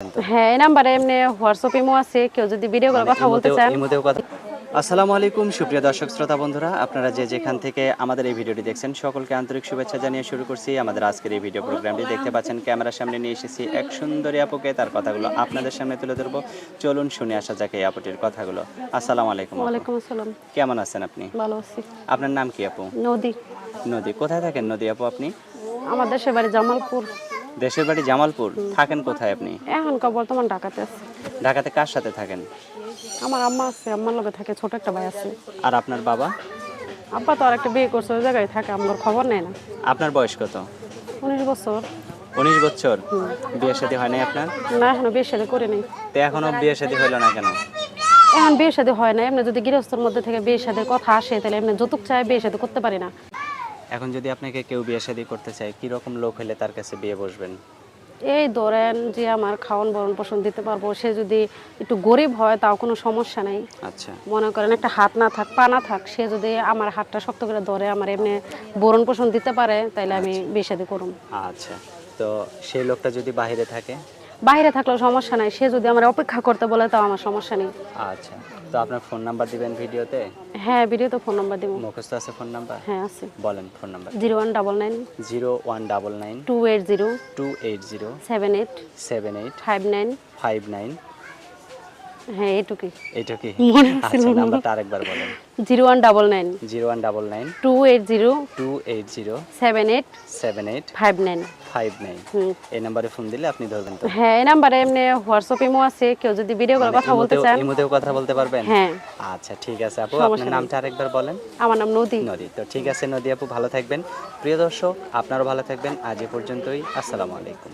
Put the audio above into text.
হ্যাঁ, এই নাম্বারে এমনি হোয়াটসঅ্যাপ ইমো আছে। কেউ যদি ভিডিও কলে কথা বলতে চান। ইমোতেও কথা। আসসালামু আলাইকুম সুপ্রিয় দর্শক শ্রোতা বন্ধুরা, আপনারা যে যেখান থেকে আমাদের এই ভিডিওটি দেখছেন সকলকে আন্তরিক শুভেচ্ছা জানিয়ে শুরু করছি আমাদের আজকের এই ভিডিও প্রোগ্রামটি। দেখতে পাচ্ছেন ক্যামেরার সামনে নিয়ে এসেছি এক সুন্দরী আপুকে, তার কথাগুলো আপনাদের সামনে তুলে ধরবো। চলুন শুনে আসা যাক এই আপুটির কথাগুলো। আসসালামু আলাইকুম আপু। ওয়ালাইকুম আসসালাম। কেমন আছেন আপনি? ভালো আছি। আপনার নাম কি আপু? নদী। নদী। কোথায় থাকেন নদী আপু আপনি? আমার দেশের বাড়ি জামালপুর। দেশের বাড়ি জামালপুর। থাকেন কোথায় আপনি? এখনকার বর্তমান ঢাকাতে আছে। ঢাকাতে কার সাথে থাকেন? আমার আম্মা আছে, আম্মার লগে থাকে, ছোট একটা ভাই আছে। আর আপনার বাবা? আব্বা তো আর একটা বিয়ে করছে, ওই জায়গায় থাকে, আমার খবর নেয় না। আপনার বয়স কত? 19 বছর। 19 বছর। বিয়ে শাদী হয় নাই আপনার? না, এখনো বিয়ে শাদী করে নেই। তো এখনো বিয়ে শাদী হলো না কেন? এখন বিয়ে শাদী হয় না। এমনি যদি গৃহস্থর মধ্যে থেকে বিয়ে শাদীর কথা আসে, তাহলে এমনি যৌতুক চায়, বিয়ে শাদী করতে পারি না। এখন যদি আপনাকে কেউ বিয়ে শাদী করতে চায়, কি রকম লোক হলে তার কাছে বিয়ে বসবেন? এই ধরেন যে আমার খাওয়ান ভরণ পোষণ দিতে পারবো, সে যদি একটু গরিব হয় তাও কোনো সমস্যা নাই। আচ্ছা। মনে করেন একটা হাত না থাক, পা না থাক, সে যদি আমার হাতটা শক্ত করে ধরে আমার এমনি ভরণ পোষণ দিতে পারে, তাহলে আমি বিয়ে শাদী করুম। আচ্ছা, তো সেই লোকটা যদি বাইরে থাকে? বাইরে থাকলেও সমস্যা নাই, সে যদি আমার অপেক্ষা করতে বলে তাও আমার সমস্যা নেই। আচ্ছা, তো আপনার ফোন নাম্বার দিবেন ভিডিওতে? হ্যাঁ, ভিডিওতে ফোন নাম্বার দিব। মুখস্থ আছে ফোন নাম্বার? হ্যাঁ, আছে। বলেন ফোন নাম্বার। 0199 0199 280 280 78 78 59। 59। হ্যাঁ, এটুকুই এটা কি? মনে ছিল আচ্ছা, না। নাম্বারটা আরেকবার বলেন। 0199 0199 280 280 78 78 59। 59। এই নাম্বারে ফোন দিলে আপনি ধরবেন তো? হ্যাঁ, এই নাম্বারে এমনি হোয়াটসঅ্যাপ ইমো আছে। কেউ যদি ভিডিও কলে কথা বলতে চান। ইমোতেও কথা বলতে পারবেন? হ্যাঁ। আচ্ছা ঠিক আছে আপু, সমস্যা আপনার নেই। নামটা আরেকবার বলেন। আমার নাম নদী। নদী। তো ঠিক আছে নদী আপু, ভালো থাকবেন। প্রিয় দর্শক, আপনারাও ভালো থাকবেন। আজ এ পর্যন্তই। আসসালামু আলাইকুম।